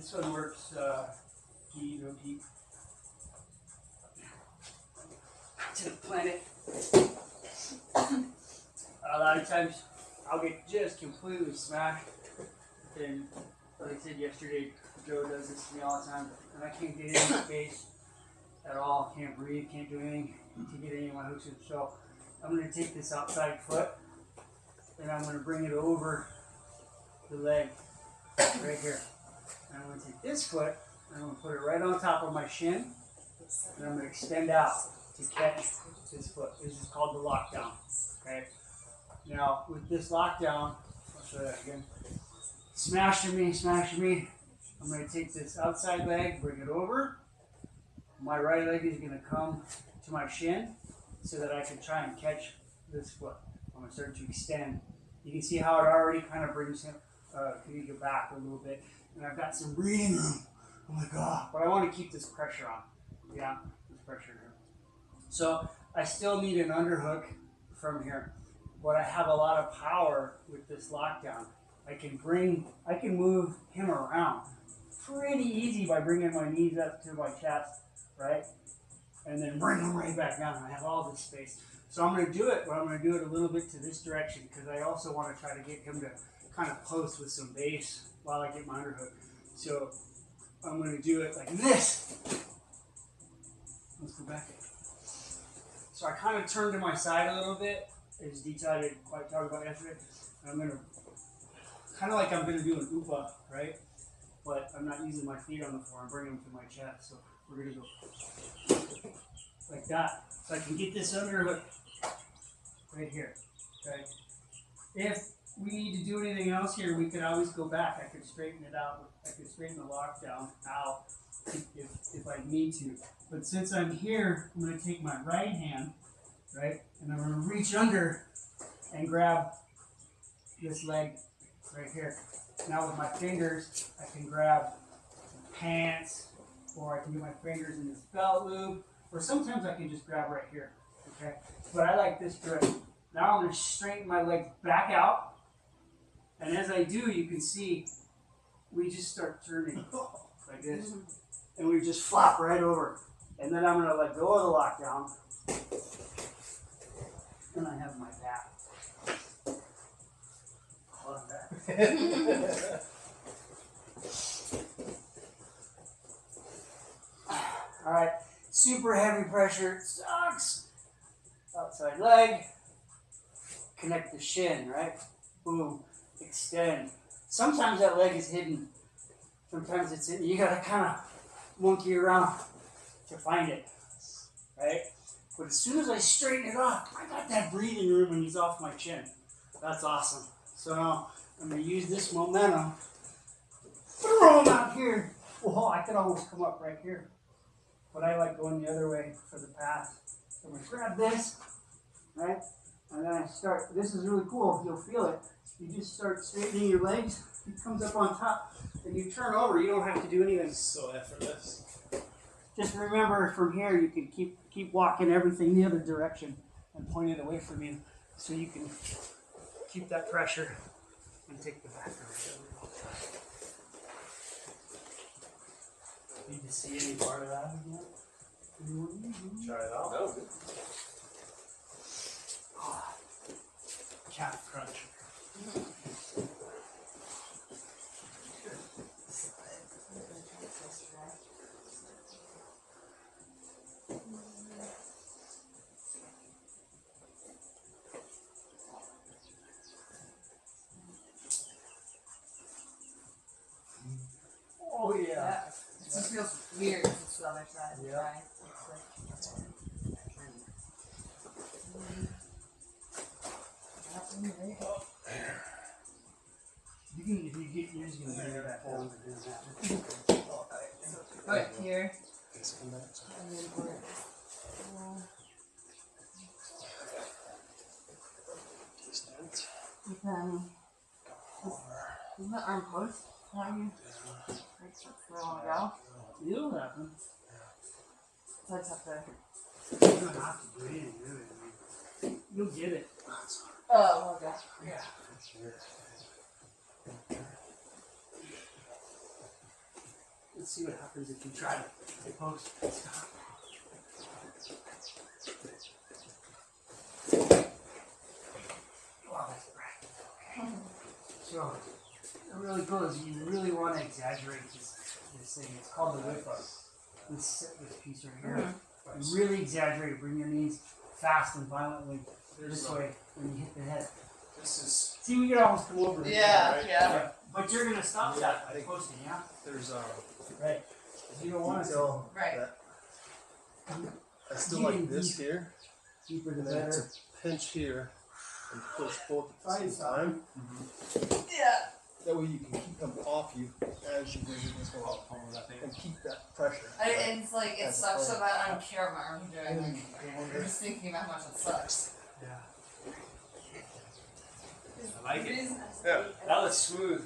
This one works heat, no heat. To the planet. A lot of times I'll get just completely smashed. And like I said yesterday, Joe does this to me all the time, and I can't get any space at all. Can't breathe, can't do anything to get any of my hooks in. So I'm going to take this outside foot and I'm going to bring it over the leg right here. And I'm going to take this foot and I'm going to put it right on top of my shin, and I'm going to extend out to catch this foot. This is called the lockdown. Okay. Now with this lockdown, I'll show that again. Smashing me. I'm going to take this outside leg, bring it over. My right leg is going to come to my shin so that I can try and catch this foot. I'm going to start to extend. You can see how it already kind of brings him back a little bit. And I've got some breathing room. Oh my God. But I want to keep this pressure on. Yeah, this pressure here. So I still need an underhook from here. But I have a lot of power with this lockdown. I can move him around pretty easy by bringing my knees up to my chest, right? And then bring him right back down. I have all this space. So I'm going to do it, but I'm going to do it a little bit to this direction because I also want to try to get him to kind of post with some base while I get my underhook. So I'm going to do it like this. Let's go back. So I kind of turn to my side a little bit, as Dita didn't quite talk about yesterday. And I'm going to, kind of like I'm going to do an upa, right? But I'm not using my feet on the floor. I'm bringing them to my chest. So we're going to go like that. So I can get this underhook right here, okay? If we need to do anything else here, we could always go back. I could straighten it out. I could straighten the lockdown out if I need to. But since I'm here, I'm going to take my right hand, right? And I'm going to reach under and grab this leg right here. Now with my fingers, I can grab the pants, or I can get my fingers in this belt loop, or sometimes I can just grab right here, okay? But I like this direction. Now I'm going to straighten my legs back out, and as I do, you can see we just start turning like this, and we just flop right over. And then I'm going to let go of the lockdown, and I have my back. All right, super heavy pressure, sucks. Outside leg, connect the shin, right? Boom, extend. Sometimes that leg is hidden. Sometimes it's hidden. You gotta kind of monkey around to find it, right? But as soon as I straighten it off, I got that breathing room and he's off my chin. That's awesome. So now I'm going to use this momentum to throw him out here. Well, I could almost come up right here. But I like going the other way for the pass. So I'm going to grab this, right? And then I start. This is really cool. You'll feel it. You just start straightening your legs. It comes up on top. And you turn over. You don't have to do anything. So effortless. Just remember from here, you can keep walking everything the other direction and point it away from you so you can keep that pressure and take the back around. Need to see any part of that again? Try it out. No. Calf crunch. Oh yeah. It just feels weird if it's the other side. Yeah. Right? You can, if you get yours, you can bring it back down and do that. Right here. Come back. And then we're, with isn't that arm post? How you? Where I want to go? It'll happen. So I just have to. You don't have to do anything, really. I mean, you'll get it. Oh, okay. Yeah. Let's see what happens if you try to post. Wow, that's right. Okay. So, it really cool is you really want to exaggerate this thing. It's called the whip up. This piece right here. You really exaggerate. Bring your knees fast and violently this way when you hit the head. This is. See, we could almost come over. Yeah, right? yeah. But you're gonna stop that by posting, yeah? There's Right. You don't want to. detail Right. that I still like this here, Deeper the and then better. to pinch here and push both at the same time. Yeah. That way you can keep them off you as you visit this wall and keep that pressure. And it's like, it That's sucks so fun. bad, I don't care what my arms are doing. Like, I'm just thinking about how much it sucks. Yeah. I like it. Yeah. That looks smooth.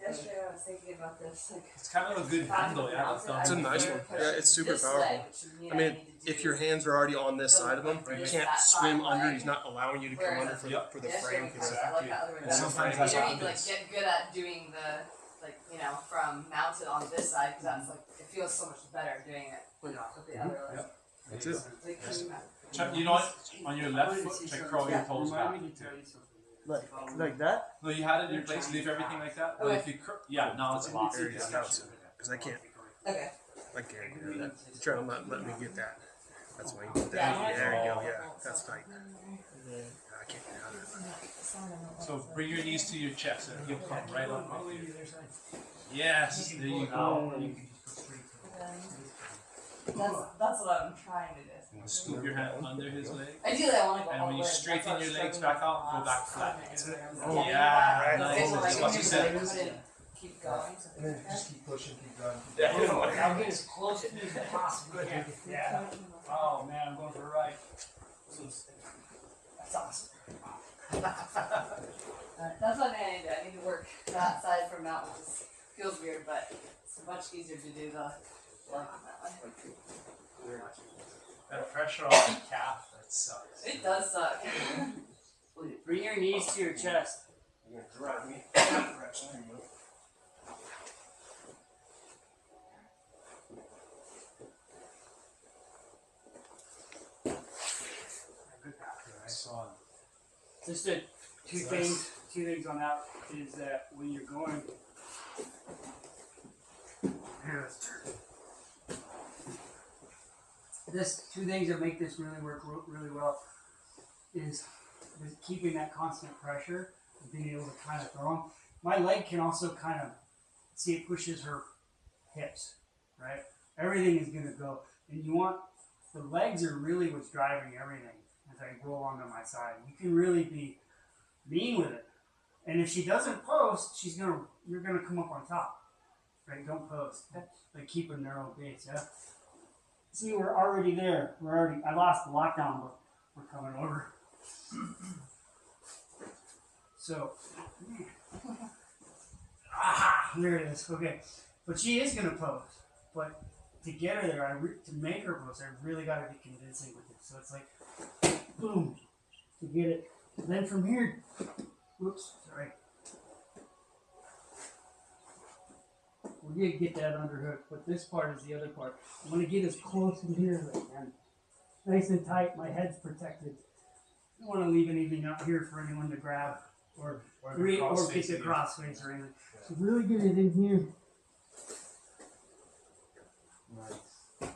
Yesterday I was thinking about this. Like, It's kind of a good handle, yeah. It's a nice one. Yeah, it's super powerful. I mean, if your hands are already on this side of him, you can't swim under. He's not allowing you to come under for the frame. I like how other And sometimes that's you need to happens. get good at doing the, like, you know, from mounted on this side, because that's like, it feels so much better doing it with the other leg. That's it. Like, Check, you know what? On your left foot, try curl your toes back. Remind me to tell you something. Like that? No, you had it in your place, leave everything like that. But if you yeah, now it's lost. There you go. Now it's because I can't Okay. do that. You're trying to let me get that. That's why you get that. Yeah. There you go. Yeah, that's tight. I can't get out of it. So bring your knees to your chest and you'll come right up. Yes, there you go. That's what I'm trying to do. Scoop your hand under his leg. Ideally, I want to go And all when the you way. straighten That's your what I legs was back out, struggling go back with flat. last time. Yeah, Right. nice. It's like, That's what you said. couldn't keep going. And then just keep pushing, keep going. I'll get as close to you as I possibly can. Yeah. Oh man, I'm going for a ride. That's awesome. That's what I need to do. I need to work that side from out, which is, feels weird, but it's much easier to do the leg that way. That pressure on the calf, that sucks. It does suck. Bring your knees to your chest. You're gonna drive me. I saw Just two things on that is that when you're going. Here, let's turn. Two things that make this really work really well is keeping that constant pressure and being able to kind of throw them. My leg can also kind of see it pushes her hips, right? Everything is going to go, and you want the legs are really what's driving everything. As I roll onto my side, you can really be mean with it. And if she doesn't post, you're gonna come up on top, right? Don't post. Like keep a narrow base, yeah. See, we're already there. I lost the lockdown, but we're coming over. So, there it is. Okay, but she is gonna post. But to get her there, to make her post, I really gotta be convincing with it. So it's like, boom, to get it. And then from here, whoops, sorry. We're gonna get that underhook, but this part is the other part. I'm gonna get as close to here as I can. Nice and tight, my head's protected. I don't want to leave anything out here for anyone to grab or get the crossface or anything. So really get it in here. Nice.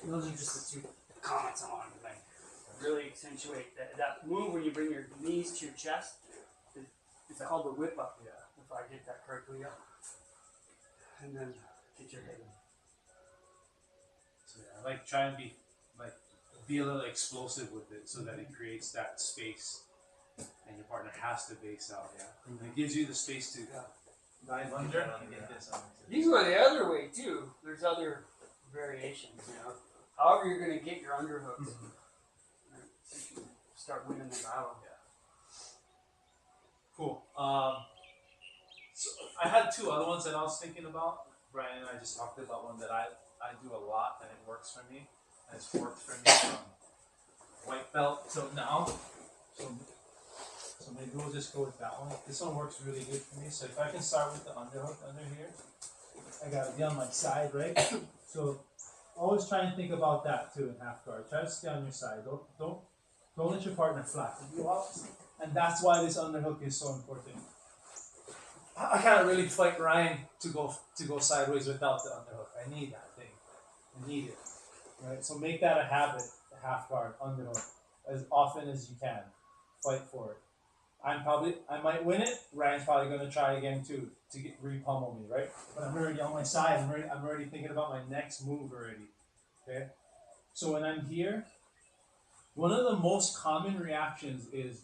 Those are just the two comments I wanted to make. Really accentuate that move when you bring your knees to your chest. It's called the whip up. Yeah. If I get that correctly, yeah. And then get your head in. So yeah, I like try and be a little explosive with it so that it creates that space and your partner has to base out, yeah. And it gives you the space to dive under. You can go the other way too. There's other variations, you know. However you're gonna get your underhooks. Start winning the battle. Cool. So I had two other ones that I was thinking about. Brian and I just talked about one that I do a lot and it works for me. And it's worked for me from white belt till now. So maybe we'll just go with that one. This one works really good for me. So if I can start with the underhook under here, I gotta be on my side, right? So always try and think about that too in half guard. Try to stay on your side. Don't let your partner flatten you out. And that's why this underhook is so important. I can't really fight Ryan to go sideways without the underhook. I need that thing. I need it. Right? So make that a habit, a half guard, underhook, as often as you can. Fight for it. I might win it. Ryan's probably gonna try again too to re-pummel me, right? But I'm already on my side. I'm already thinking about my next move already. Okay? So when I'm here, one of the most common reactions is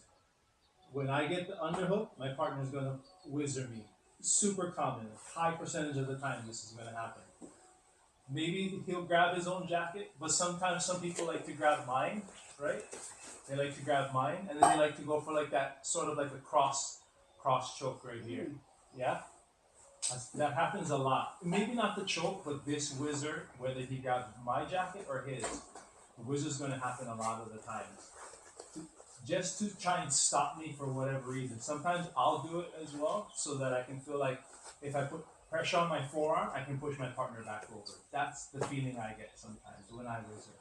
when I get the underhook, my partner's gonna whizzer me. Super common. High percentage of the time this is gonna happen. Maybe he'll grab his own jacket, but sometimes some people like to grab mine, right? They like to grab mine, and then they like to go for like that sort of like a cross choke right here. Yeah? That happens a lot. Maybe not the choke, but this whizzer, whether he grabs my jacket or his, the whizzer's gonna happen a lot of the times. Just to try and stop me for whatever reason. Sometimes I'll do it as well, so that I can feel like if I put pressure on my forearm, I can push my partner back over. That's the feeling I get sometimes when I whizzer.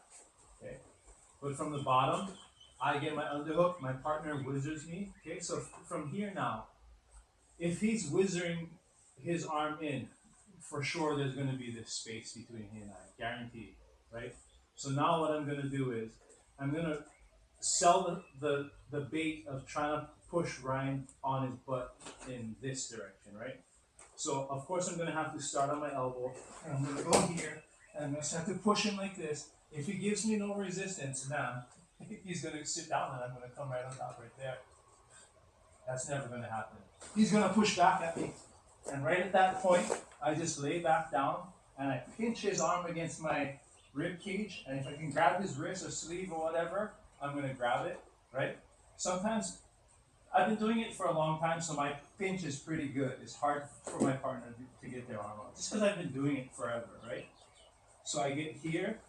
Okay? But from the bottom, I get my underhook, my partner whizzers me. Okay, so from here now, if he's whizzering his arm in, for sure there's going to be this space between he and I, guaranteed, right? So now what I'm going to do is, I'm going to sell the bait of trying to push Ryan on his butt in this direction, right? So of course I'm going to have to start on my elbow, and I'm going to go here, and I'm going to have to push him like this. If he gives me no resistance, now he's going to sit down and I'm going to come right on top right there. That's never going to happen. He's going to push back at me. And right at that point, I just lay back down and I pinch his arm against my rib cage. And if I can grab his wrist or sleeve or whatever, I'm going to grab it, right? Sometimes, I've been doing it for a long time, so my pinch is pretty good. It's hard for my partner to get their arm out, just because I've been doing it forever, right? So I get here,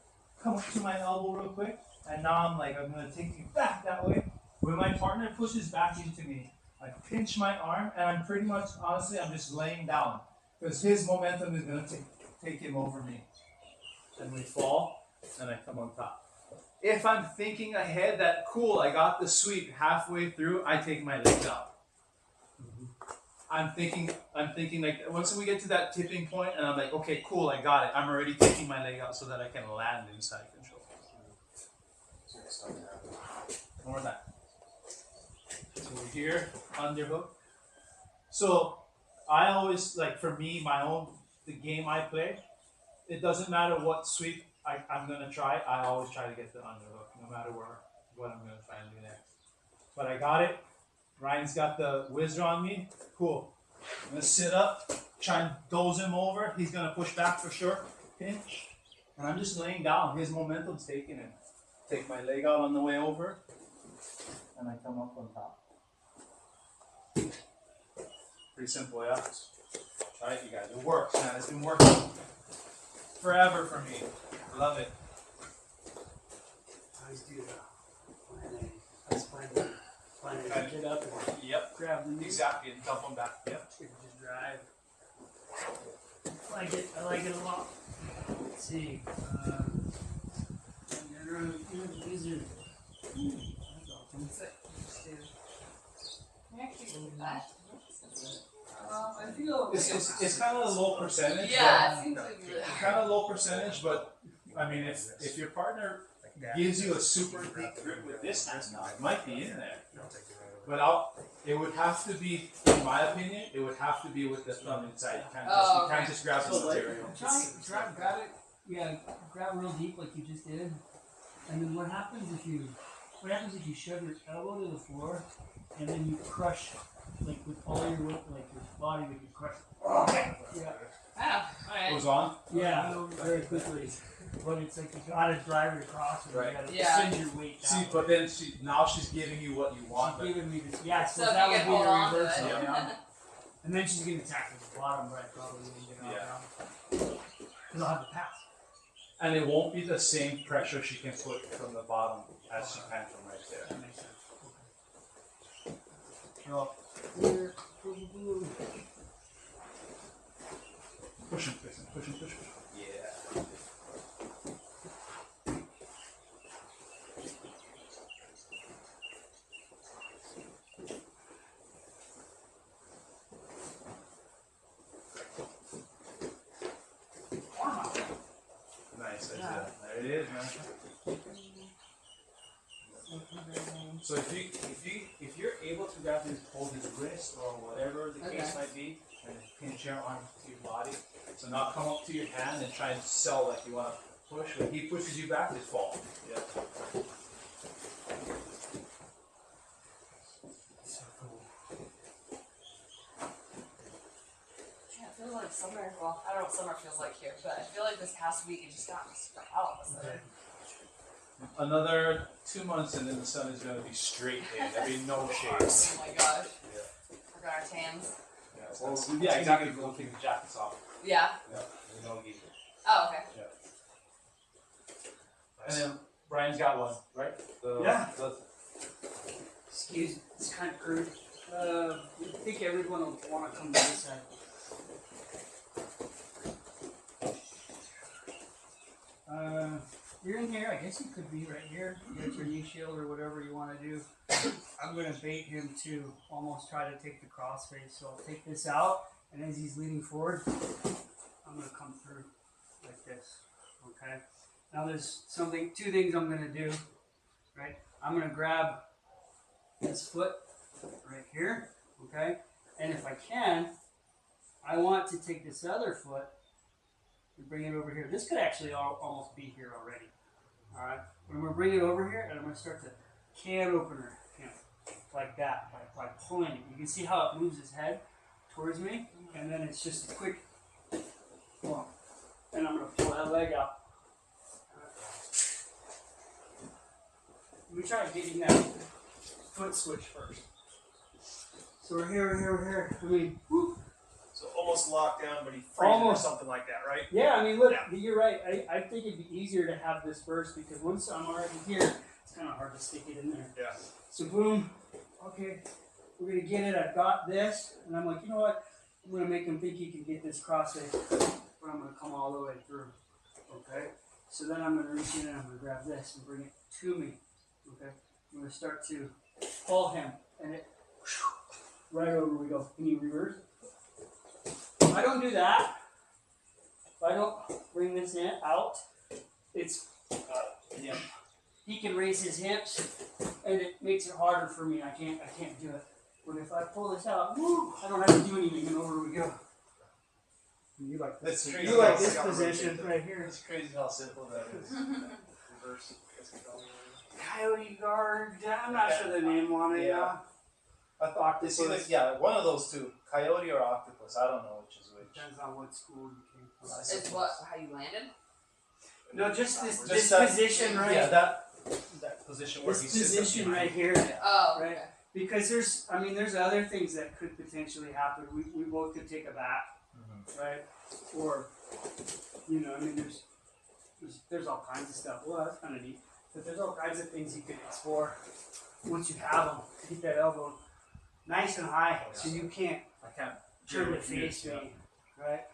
come up to my elbow real quick, and now I'm going to take you back that way. When my partner pushes back into me, I pinch my arm, and I'm pretty much, honestly, I'm just laying down, because his momentum is going to take him over me. And we fall, and I come on top. If I'm thinking ahead that, cool, I got the sweep halfway through, I take my leg out. I'm thinking like, once we get to that tipping point, and I'm like, okay, cool, I got it. I'm already taking my leg out so that I can land inside control. More of that. So we're here, underhook. So I always, like for me, the game I play, it doesn't matter what sweep I'm going to try, I always try to get the underhook, no matter what I'm going to try and do next. But I got it. Ryan's got the whizzer on me. Cool. I'm going to sit up, try and doze him over. He's going to push back for sure. Pinch. And I'm just laying down. His momentum's taking him. Take my leg out on the way over. And I come up on top. Pretty simple, yeah? Try it, you guys. It works, man. It's been working forever for me. Love it. I always do that. That's plan to get up and Yep. grab the knee. Exactly. And dump them back. Yep. Just drive. I like it a lot. Let's see. These are. That's awesome. I feel It's kind of a low percentage. Yeah, it seems like really. Kind of low percentage, but I mean, if your partner gives you a super deep grip with this hand now, it might be in there. But it would have to be, in my opinion, it would have to be with the thumb inside. You can't just grab the material. grab it. Yeah, grab real deep like you just did. And then what happens if you shove your elbow to the floor and then you crush, like with all your weight, like your body, like you crush. Yeah. Ah, alright. Goes on. Yeah, very quickly. But it's like you gotta drive it across and Right. you gotta send your weight down. See, but then now she's giving you what you want. She's giving me this. Yeah, so So that you would can be hold the on to reversal. it. Yeah. And then she's gonna tackle the bottom right probably and get off down. Because I'll have to pass. And it won't be the same pressure she can put from the bottom as she can from right there. That makes sense. Okay. So here, boom, boom. Push him, push him, push him, push him. Yeah. Nice. Yeah. There it is, man. So if you're able to grab his, hold his wrist or whatever the case might be, and pinch your arm to your body, so now come up to your hand and try and sell like you want to push. When he pushes you back, just fall. Yeah. So cool. Yeah, it feels like summer. Well, I don't know what summer feels like here, but I feel like this past week it just got all of a sudden. Another 2 months and then the sun is going to be straight day. There'll be no shades. Oh my gosh. We're got our tans. Yeah, exactly. We'll take the jackets off. Yeah. Yeah. No heat. Oh, okay. And then Brian's got one, right? Yeah. Excuse, it's kind of crude. I think everyone will want to come to this side. You're in here. I guess you could be right here. You got your knee shield or whatever you want to do. I'm going to bait him to almost try to take the crossface. So I'll take this out, and as he's leaning forward, I'm going to come through like this. Okay. Now there's two things I'm going to do. Right. I'm going to grab this foot right here. Okay. And if I can, I want to take this other foot and bring it over here. This could actually almost be here already. All right. I'm going to bring it over here, and I'm going to start to can opener him like that, by pulling it. You can see how it moves his head towards me, and then it's just a quick pull. And I'm going to pull that leg out. Let me try getting that foot switch first. So we're here. I mean, whoop. So almost locked down, but he freezes or something like that, right? Yeah, I mean, look, you're right. I think it'd be easier to have this first because once I'm already here, it's kind of hard to stick it in there. Yeah. So boom, okay, we're gonna get it. I've got this, and I'm like, you know what? I'm gonna make him think he can get this crossface, but I'm gonna come all the way through. Okay. So then I'm gonna reach in and I'm gonna grab this and bring it to me. Okay. I'm gonna start to pull him, and it right over we go. Can you reverse? If I don't do that, if I don't bring this in out, it's he can raise his hips, and it makes it harder for me. I can't do it. But if I pull this out, woo, I don't have to do anything, and over we go. You like this? That's crazy. You like this position right here? It's crazy how simple that is. Reverse. Coyote guard. I'm not sure the name on it. Yeah. I thought this is one of those two, coyote or octopus. I don't know which is which. Depends on what school you came from. It's how you landed? No, just this that, position right. Yeah, that position where this he sits. position right here. Oh, Right. okay. Because there's other things that could potentially happen. We both could take a bath, right? Or, there's all kinds of stuff. Well, that's kind of neat. But there's all kinds of things you could explore once you have them. Keep that elbow nice and high so you can't turn to face me, right?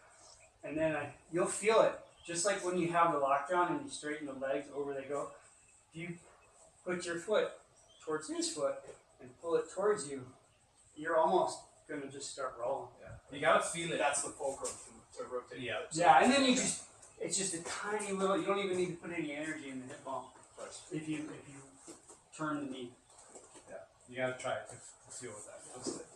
And then you'll feel it. Just like when you have the lockdown and you straighten the legs over they go. If you put your foot towards his foot and pull it towards you, you're almost going to just start rolling. Yeah. You gotta feel it. That's the fulcrum to rotate. Yeah. Yeah, and then it's just a tiny little, you don't even need to put any energy in the hip bump if you turn the knee. Yeah. You gotta try it to feel what that feels like.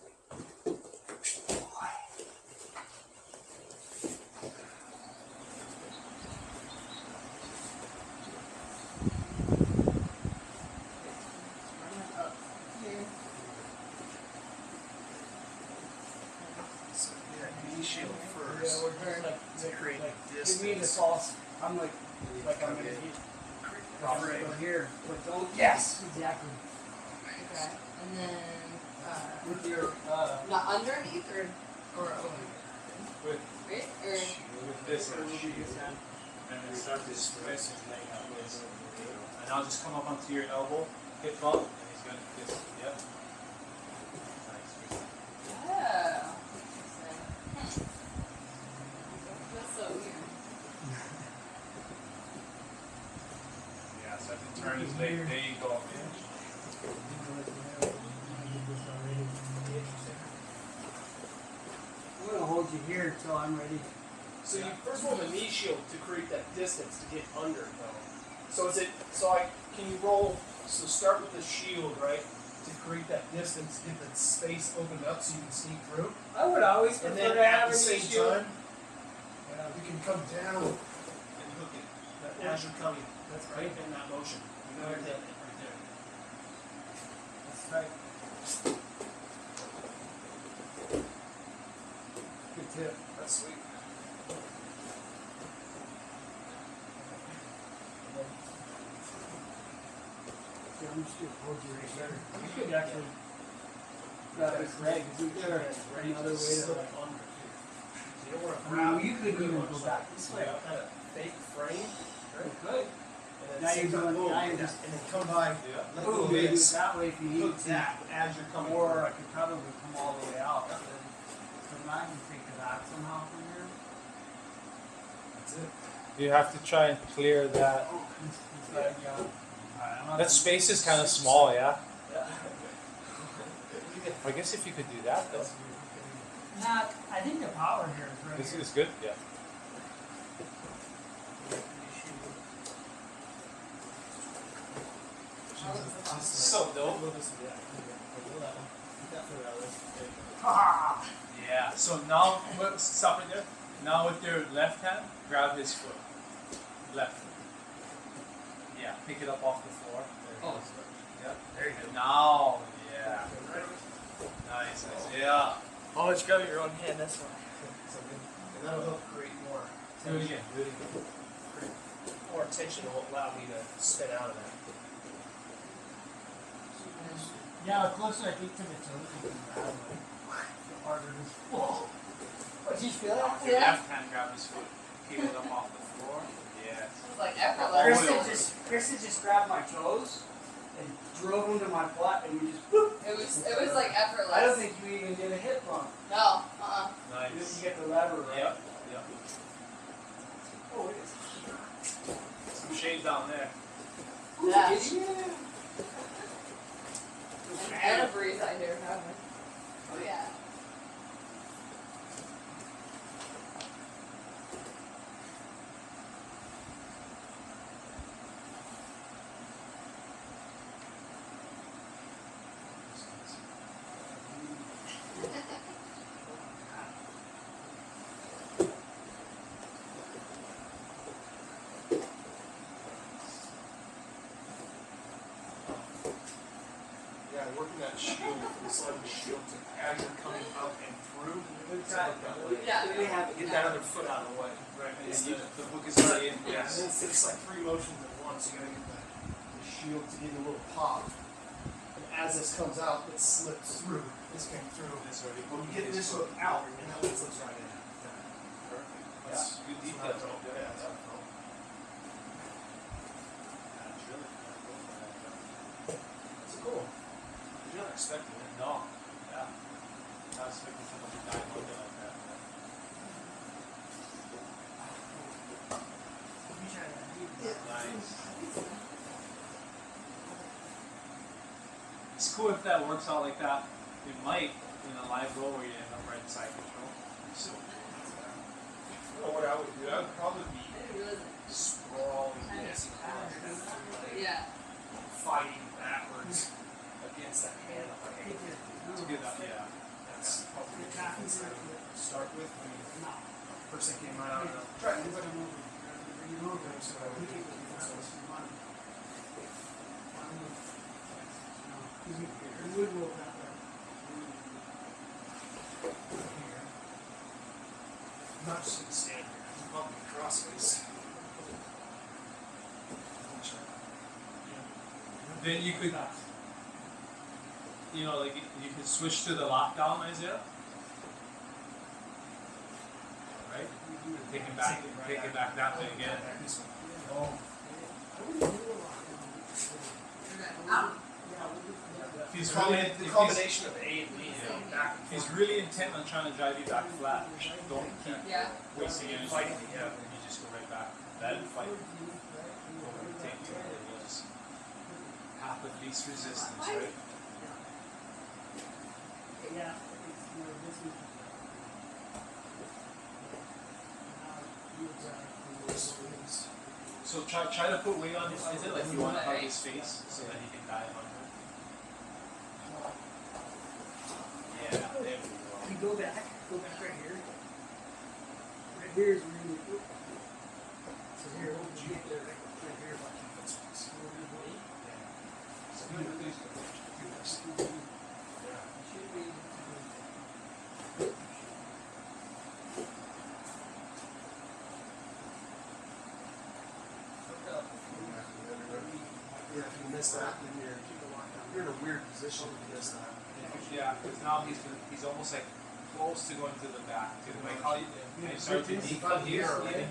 Shield first. Yeah, we're very to create distance. give me the false. I'm like I'm gonna hit right over here, but don't. Yes, exactly. Okay. And then With your not underneath or over? With Right? Or this or move this hand. and then start this twist and laying out this. And now just come up onto your elbow, hip bump, and he's gonna just yep. Nice. there here. you go. I'm gonna hold you here until I'm ready. So you first want a knee shield to create that distance to get under though. So can you roll, so start with the shield, right? To create that distance, get the space opened up so you can sneak through. I would always And prefer then to at have the a knee same shield. time, you can come down and hook it. As you're coming. That's right in that motion. You know you're hitting it right there. That's right. Good tip. That's sweet. Yeah, I'm just gonna hold you right here. You could actually grab his leg. Is there another way to like? You don't want to I grab. mean, you could even go back this way. Kind of fake frame. Right? You could. And Now then you're doing. Now you're just. and then come by. Let Ooh, go of maybe this. that way if you need Hook to. that as you're coming. Or I could probably come all the way out. So now I can take the back somehow from here. That's it. You have to try and clear that. Oh, inside, yeah. Alright, I'm not That space is kind of small, yeah. Yeah. I guess if you could do that, though, Nah, I think the power here is right this here. is good. Yeah. So dope. Ha! Yeah. So now, stop right there. Now with your left hand, grab his foot. Left foot. Yeah. Pick it up off the floor. There you go. Yeah. There you go. Now, yeah. Nice, nice. Yeah. Oh, it's got your own hand. That's why. And that'll help create more. Do it again. Do it again. More tension will allow me to spin out of that. Yeah, the closer I get to the toes, you can grab it. The harder it is. Whoa! Oh, did you feel that? Your Yeah. left hand grab his foot. Pick it up off the floor. Yes. It was like Chris effortless. had just grabbed my toes and drove them to my butt, and we just whoop. It was like effortless. I don't think you even did a hip bump. No. You Nice. get the lever, right? Yep. Yep. Oh, it is. Some shade down there. Yeah. Yeah. And a breeze out here, probably. Oh yeah. Yeah, working that shield, inside the shield, to as you're coming up and through. Yeah. Get that other foot out of the way. Right. And the hook is already in. Yeah. And it's like three motions at once. You gotta get the shield to give you a little pop. And as this comes out, it slips through. This came through. This already. When you get this hook out, and that one slips right in. Perfect. That's good detail. Yeah, that's helpful. That's cool. You're not expecting it. No. Yeah. Not expecting someone to dive under like that. Nice. It's cool if that works out like that. It might in a live roll where you end up right inside control. So, you know what I would do? I would probably be sprawling this, Yeah. fighting backwards against that hand on my ankle. It's a good idea. That's probably the thing to start with. I mean, first thing came right out of the try to move it. So I would do not just gonna stand here. I'm probably crossways. Then you could, you know, like you could switch to the lockdown, Isaiah. Right? Take it back that way again. If he's really, The combination of A and B, back and if he's forth. really intent on trying to drive you back flat, don't keep Yeah. wasting energy. Fighting, yeah. You just go right back. Then fight. Take two, and you'll just path of least resistance, right? Yeah, it's more this is. So try to put weight on his, is it like you want to hug his face so that he can dive under? Yeah, there we go. You go back right here. Right here is where you go. So here, you get there, right here, watch your footsteps. Should be. Yeah, if you miss that, then you're in a weird position if you miss that. Yeah, because now he's almost like close to going to the back too. Like how you start to decut here already.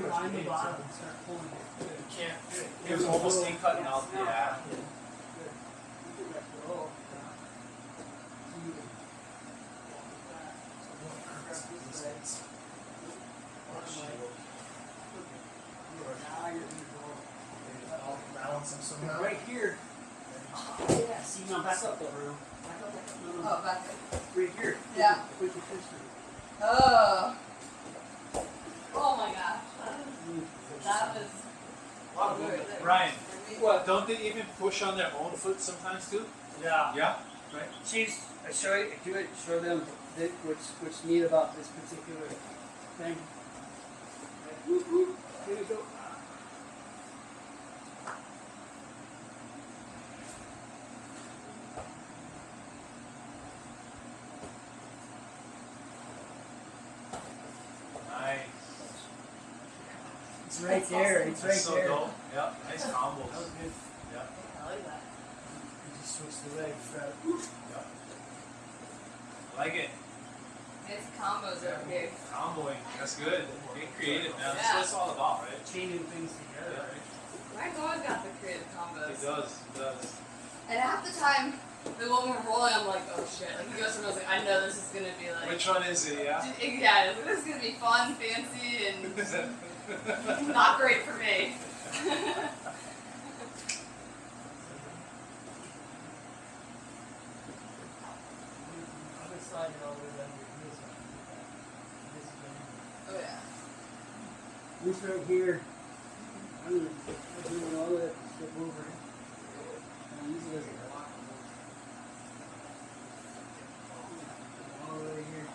Find the bottom and start pulling it. You can't. He was almost decutting out. Yeah. I'll balance him somehow. Right here. Yeah, see, now back up though. Back up. No, no. Oh, back there. Right here. Yeah. Put your fist through. Oh. Oh my gosh. That was. A lot of movement. Ryan, What? don't they even push on their own foot sometimes too? Yeah. Yeah. Right. She's. I show them what's neat about this particular thing. Whoop, whoop. Here we go. Nice. It's right there. It's right That's so there. dope. Yeah. Nice combos. That was good. Yeah. I like that. You just switch the legs. Right? Yeah. Like it. It's combos over here. Comboing. That's good. Get creative, man. That's Yeah. what it's all about, right? Chaining things together. Yeah. Right? My dog got the creative combos. It does. It does. And half the time, when we're rolling, I'm like, oh shit. Like, he goes from I was like, I know this is gonna be like. Which one is it? Yeah. Yeah, this is gonna be fun, fancy, and not great for me. Other side and all the way down here. This one. Oh yeah. This right here. I'm doing all that stuff over. And use it as a block. All the way here.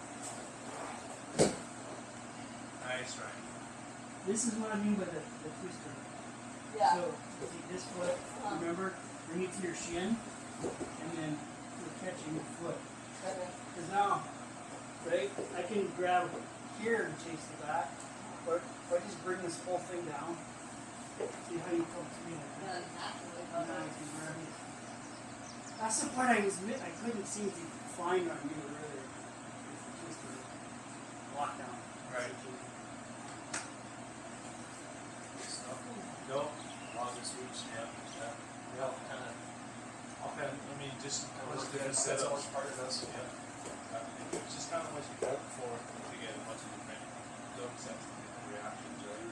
Nice, Ryan. This is what I mean by the twister. Yeah. So, see this foot, remember? Bring it to your shin, and then you're catching your foot. Okay. Because now, right, I can grab here and chase the back, or if I just bring this whole thing down, see how you come to me like Yeah, that. naturally. And then I can grab it. That's the part I couldn't seem to find on you earlier. It's just a lockdown. Right. Go. Longest reach. Yeah. Yeah. Yeah, kind of. I mean, just That's different that's setups. always part of us. It's just kind of what you hope for to get a much different dub sets and different reactions, right?